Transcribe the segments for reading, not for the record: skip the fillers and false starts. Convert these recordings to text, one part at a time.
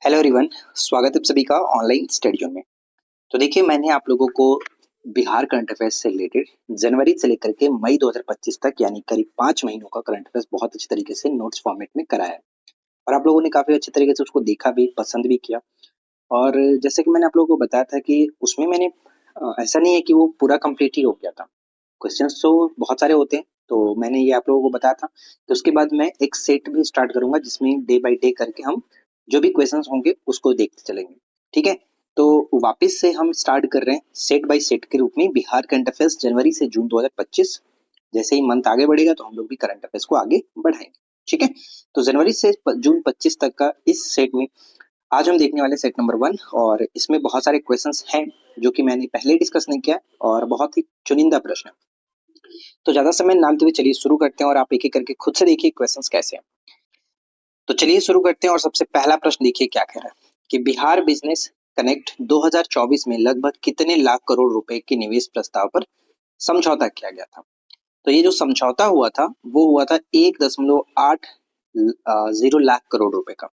Hello everyone, स्वागत है आप सभी का ऑनलाइन स्टडी जोन में। तो देखिए, मैंने आप लोगों को बिहार करंट अफेयर्स से रिलेटेड जनवरी से लेकर के मई 2025 तक यानी करीब 5 महीनों का करंट अफेयर्स बहुत अच्छे तरीके से नोट्स फॉर्मेट में कराया है और आप लोगों ने काफ़ी अच्छे तरीके से उसको देखा भी, पसंद भी किया। और जैसे कि मैंने आप लोगों को बताया था कि उसमें मैंने ऐसा नहीं है कि वो पूरा कंप्लीट ही हो गया था। क्वेश्चंस तो बहुत सारे होते हैं, तो मैंने ये आप लोगों को बताया था। तो उसके बाद मैं एक सेट भी स्टार्ट करूंगा जिसमें डे बाय डे करके हम जो भी क्वेश्चंस होंगे उसको देखते चलेंगे। ठीक है, तो वापस से हम स्टार्ट कर रहे हैं सेट बाय सेट के रूप में बिहार करंट अफेयर्स जनवरी से जून 2025। जैसे ही मंथ आगे बढ़ेगा तो हम लोग भी करंट अफेयर्स को आगे बढ़ाएंगे। ठीक है, तो जनवरी से जून 25 तक का इस सेट में आज हम देखने वाले सेट नंबर 1 और इसमें बहुत सारे क्वेश्चंस हैं जो कि मैंने पहले डिस्कस नहीं किया और बहुत ही चुनिंदा प्रश्न। तो ज्यादा समय ना लेते हुए चलिए शुरू करते हैं और आप एक एक करके खुद से देखिए क्वेश्चंस कैसे हैं। तो चलिए शुरू करते हैं और सबसे पहला प्रश्न देखिए क्या कह रहा है कि बिहार बिजनेस कनेक्ट 2024 में लगभग कितने लाख करोड़ रुपए के निवेश प्रस्ताव पर समझौता किया गया था। तो ये जो समझौता हुआ था वो हुआ था 1.80 लाख करोड़ रुपए का।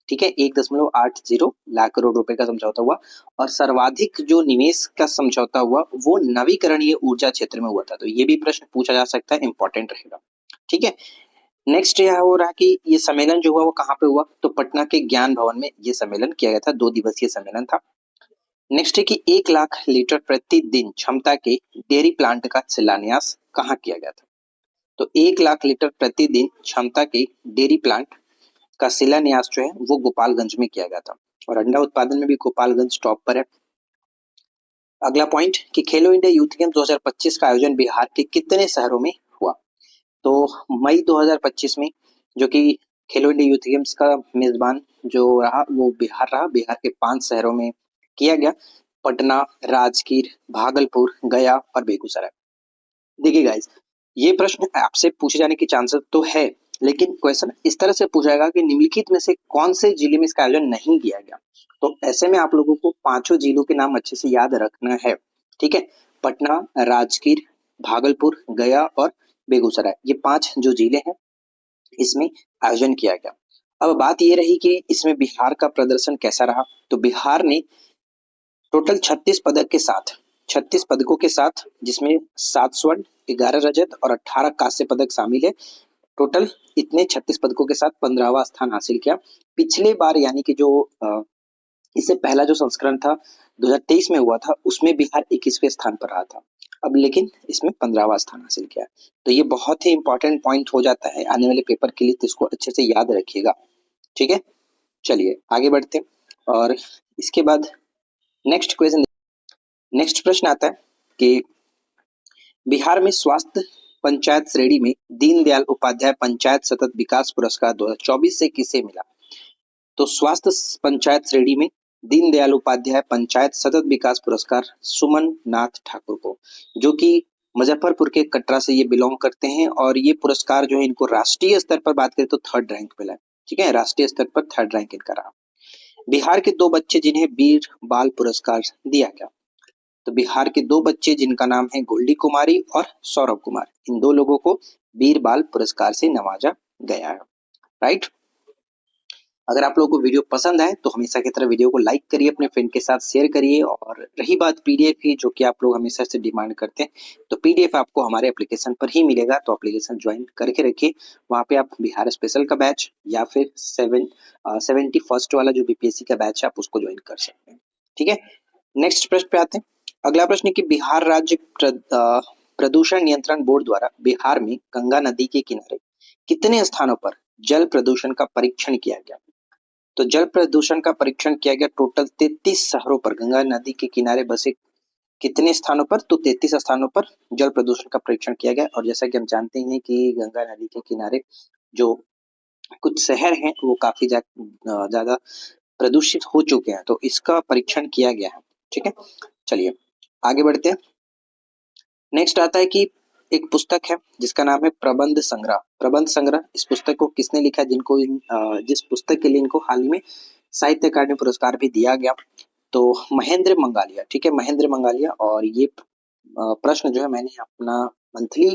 ठीक है, 1.80 लाख करोड़ रुपए का समझौता हुआ और सर्वाधिक जो निवेश का समझौता हुआ वो नवीकरणीय ऊर्जा क्षेत्र में हुआ था। तो ये भी प्रश्न पूछा जा सकता है, इंपॉर्टेंट रहेगा। ठीक है, नेक्स्ट यह हो रहा कि ये सम्मेलन जो हुआ वो कहाँ पे हुआ, तो पटना के ज्ञान भवन में ये सम्मेलन किया गया था, 2 दिवसीय सम्मेलन था। नेक्स्ट है कि 1 लाख लीटर प्रतिदिन क्षमता के डेयरी प्लांट का शिलान्यास कहाँ किया गया था। तो 1 लाख लीटर प्रतिदिन क्षमता के डेयरी प्लांट का शिलान्यास जो है वो गोपालगंज में किया गया था और अंडा उत्पादन में भी गोपालगंज टॉप पर है। अगला पॉइंट कि खेलो इंडिया यूथ गेम 2025 का आयोजन बिहार के कितने शहरों में हुआ। तो मई 2025 में जो कि खेलो इंडिया यूथ गेम्स का मेजबान जो रहा वो बिहार रहा। बिहार के 5 शहरों में किया गया, पटना, राजगीर, भागलपुर, गया और बेगूसराय। देखिए गाइस, ये प्रश्न आपसे पूछे जाने की चांसेस तो है, लेकिन क्वेश्चन इस तरह से पूछा जाएगा कि निम्नलिखित में से कौन से जिले में इसका आयोजन नहीं किया गया। तो ऐसे में आप लोगों को 5 जिलों के नाम अच्छे से याद रखना है। ठीक है, पटना, राजगीर, भागलपुर, गया और बेगूसराय, ये 5 जो जिले हैं इसमें आयोजन किया गया। अब बात ये रही कि इसमें बिहार का प्रदर्शन कैसा रहा। तो बिहार ने टोटल 36 पदकों के साथ, जिसमें 7 स्वर्ण, 11 रजत और 18 कांस्य पदक शामिल है। टोटल इतने 36 पदकों के साथ 15वां स्थान हासिल किया। पिछले बार यानी कि जो इससे पहला जो संस्करण था 2023 में हुआ था उसमें बिहार 21वें स्थान पर रहा था। अब लेकिन इसमें 15वां स्थान हासिल किया। तो ये बहुत ही इंपॉर्टेंट पॉइंट हो जाता है आने वाले पेपर के लिए, तो इसको अच्छे से याद रखिएगा। ठीक है, चलिए आगे बढ़ते हैं और इसके बाद नेक्स्ट क्वेश्चन। नेक्स्ट प्रश्न आता है कि बिहार में स्वास्थ्य पंचायत श्रेणी में दीनदयाल उपाध्याय पंचायत सतत विकास पुरस्कार 2024 से किसे मिला। तो स्वास्थ्य पंचायत श्रेणी में दीनदयाल उपाध्याय पंचायत सतत विकास पुरस्कार सुमन नाथ ठाकुर को, जो कि मुजफ्फरपुर के कटरा से ये बिलोंग करते हैं और ये पुरस्कार जो है इनको राष्ट्रीय स्तर पर बात करें तो 3rd रैंक मिला है। ठीक है, राष्ट्रीय स्तर पर 3rd रैंक इनका रहा। बिहार के 2 बच्चे जिन्हें वीर बाल पुरस्कार दिया गया। तो बिहार के 2 बच्चे जिनका नाम है गोल्डी कुमारी और सौरभ कुमार, इन 2 लोगों को वीर बाल पुरस्कार से नवाजा गया है। राइट, अगर आप लोगों को वीडियो पसंद आए तो हमेशा की तरह वीडियो को लाइक करिए, अपने फ्रेंड के साथ शेयर करिए। और रही बात पीडीएफ की, जो कि आप लोग हमेशा से डिमांड करते हैं, तो पीडीएफ आपको हमारे एप्लीकेशन पर ही मिलेगा, तो एप्लीकेशन ज्वाइन करके रखिए। वहाँ पे आप बिहार स्पेशल का बैच या फिर 71st वाला जो बीपीएससी का बैच है आप उसको ज्वाइन कर सकते हैं। ठीक है, नेक्स्ट प्रश्न पे आते हैं। अगला प्रश्न है कि बिहार राज्य प्रदूषण नियंत्रण बोर्ड द्वारा बिहार में गंगा नदी के किनारे कितने स्थानों पर जल प्रदूषण का परीक्षण किया गया। तो जल प्रदूषण का परीक्षण किया गया टोटल 33 शहरों पर, गंगा नदी के किनारे बसे कितने स्थानों पर, तो 33 स्थानों पर जल प्रदूषण का परीक्षण किया गया। और जैसा कि हम जानते हैं कि गंगा नदी के किनारे जो कुछ शहर हैं वो काफी ज्यादा प्रदूषित हो चुके हैं, तो इसका परीक्षण किया गया है। ठीक है, चलिए आगे बढ़ते हैं। नेक्स्ट आता है कि एक पुस्तक है जिसका नाम है प्रबंध संग्रह। प्रबंध संग्रह, इस पुस्तक को किसने लिखा, जिस पुस्तक के लिए इनको हाल ही में साहित्य अकादमी पुरस्कार भी दिया गया, तो महेंद्र मंगालिया। ठीक है, महेंद्र मंगालिया। और ये प्रश्न जो है मैंने अपना मंथली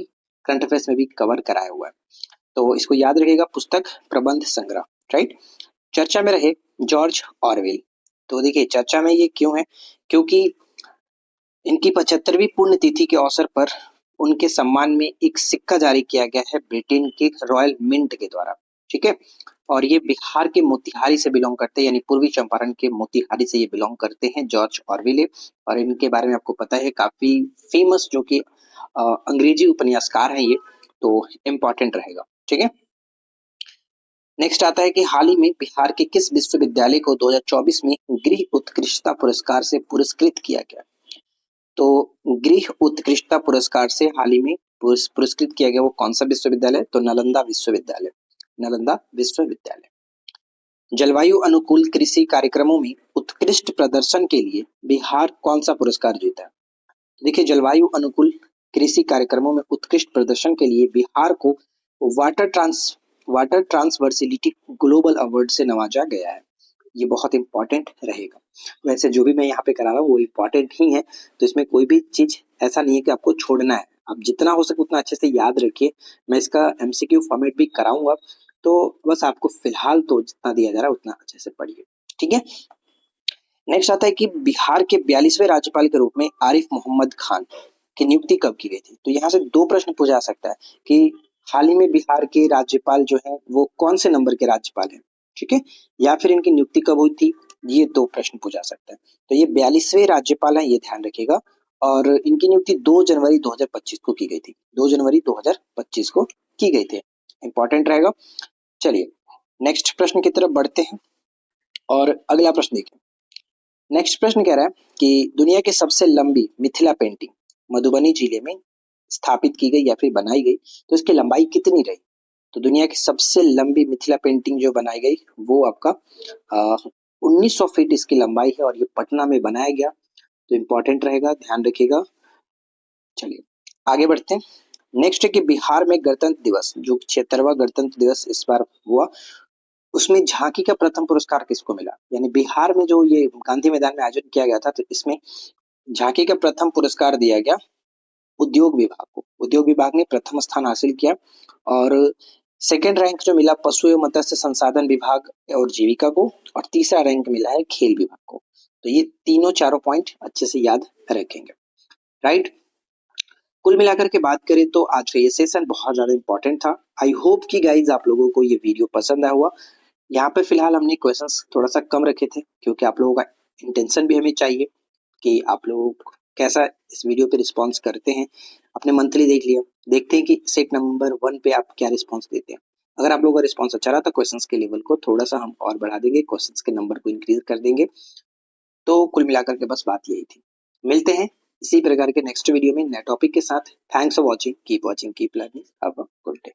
करंट अफेयर्स में भी कवर कराया हुआ है, तो इसको याद रखिएगा, पुस्तक प्रबंध संग्रह। राइट, चर्चा में रहे जॉर्ज ऑरवेल। तो देखिए चर्चा में ये क्यों है, क्योंकि इनकी 75वीं पुण्यतिथि के अवसर पर उनके सम्मान में एक सिक्का जारी किया गया है ब्रिटेन के रॉयल मिंट के द्वारा। ठीक है, और ये बिहार के मोतिहारी से बिलोंग करते हैं, यानी पूर्वी चंपारण के मोतिहारी से ये बिलोंग करते हैं, जॉर्ज ऑरवेल। और इनके बारे में आपको पता है, काफी फेमस जो कि अंग्रेजी उपन्यासकार हैं ये, तो इम्पोर्टेंट रहेगा। ठीक है, नेक्स्ट आता है कि हाल ही में बिहार के किस विश्वविद्यालय को 2024 में गृह उत्कृष्टता पुरस्कार से पुरस्कृत किया गया। तो गृह उत्कृष्टता पुरस्कार से हाल ही में पुरस्कृत किया गया वो कौन सा विश्वविद्यालय, तो नालंदा विश्वविद्यालय, नालंदा विश्वविद्यालय। जलवायु अनुकूल कृषि कार्यक्रमों में उत्कृष्ट प्रदर्शन के लिए बिहार कौन सा पुरस्कार जीता है। देखिए जलवायु अनुकूल कृषि कार्यक्रमों में उत्कृष्ट प्रदर्शन के लिए बिहार को वाटर ट्रांसवर्सिलिटी ग्लोबल अवार्ड से नवाजा गया है। ये बहुत इंपॉर्टेंट रहेगा। वैसे जो भी मैं यहाँ पे करा रहा हूँ वो इम्पोर्टेंट ही है, तो इसमें कोई भी चीज ऐसा नहीं है कि आपको छोड़ना है, आप जितना हो सके उतना अच्छे से याद रखिए। मैं इसका एमसीक्यू फॉर्मेट भी कराऊंगा, तो बस आपको फिलहाल तो जितना दिया जा रहा है उतना अच्छे से पढ़िए। ठीक है, नेक्स्ट आता है कि बिहार के 42वें राज्यपाल के रूप में आरिफ मोहम्मद खान की नियुक्ति कब की गई थी। तो यहाँ से दो प्रश्न पूछा जा सकता है कि हाल ही में बिहार के राज्यपाल जो है वो कौन से नंबर के राज्यपाल हैं। ठीक है, या फिर इनकी नियुक्ति कब हुई थी, ये दो प्रश्न पूछा जा सकता है। तो ये 42वें राज्यपाल हैं, ये ध्यान रखिएगा। और इनकी नियुक्ति 2 जनवरी 2025 को की गई थी, 2 जनवरी 2025 को की गई थी। इंपॉर्टेंट रहेगा। चलिए नेक्स्ट प्रश्न की तरफ बढ़ते हैं और अगला प्रश्न देखिए। नेक्स्ट प्रश्न कह रहा है कि दुनिया की सबसे लंबी मिथिला पेंटिंग मधुबनी जिले में स्थापित की गई या फिर बनाई गई, तो इसकी लंबाई कितनी रही। तो दुनिया की सबसे लंबी मिथिला पेंटिंग जो बनाई गई वो आपका 1900 फीट इसकी लंबाई है, और ये पटना में बनाया गया। तो इम्पोर्टेंट रहेगा, ध्यान रखिएगा। चलिए आगे बढ़ते हैं। नेक्स्ट है कि बिहार में गणतंत्र दिवस जो 76वां गणतंत्र दिवस इस बार हुआ, उसमें झांकी का प्रथम पुरस्कार किसको मिला। यानी बिहार में जो ये गांधी मैदान में आयोजन किया गया था, तो इसमें झांकी का प्रथम पुरस्कार दिया गया उद्योग विभाग को। उद्योग विभाग ने प्रथम स्थान हासिल किया, और सेकंड रैंक जो मिला पशु एवं मत्स्य संसाधन विभाग और जीविका को, और तीसरा रैंक मिला है खेल विभाग को। तो ये तीनों चारों पॉइंट अच्छे से याद रखेंगे। राइट, कुल मिलाकर के बात करें तो आज का ये सेशन बहुत ज्यादा इंपॉर्टेंट था। आई होप कि गाइज आप लोगों को ये वीडियो पसंद आया हुआ। यहाँ पे फिलहाल हमने क्वेश्चंस थोड़ा सा कम रखे थे, क्योंकि आप लोगों का इंटेंशन भी हमें चाहिए कि आप लोग कैसा इस वीडियो पे रिस्पॉन्स करते हैं। अपने मंथली देख लिया, देखते हैं कि सेट नंबर 1 पे आप क्या रिस्पॉन्स देते हैं। अगर आप लोगों का रिस्पॉन्स अच्छा रहा तो क्वेश्चंस के लेवल को थोड़ा सा हम और बढ़ा देंगे, क्वेश्चंस के नंबर को इंक्रीज कर देंगे। तो कुल मिलाकर के बस बात यही थी। मिलते हैं इसी प्रकार के नेक्स्ट वीडियो में नए टॉपिक के साथ। Thanks for watching, keep learning, have a good day.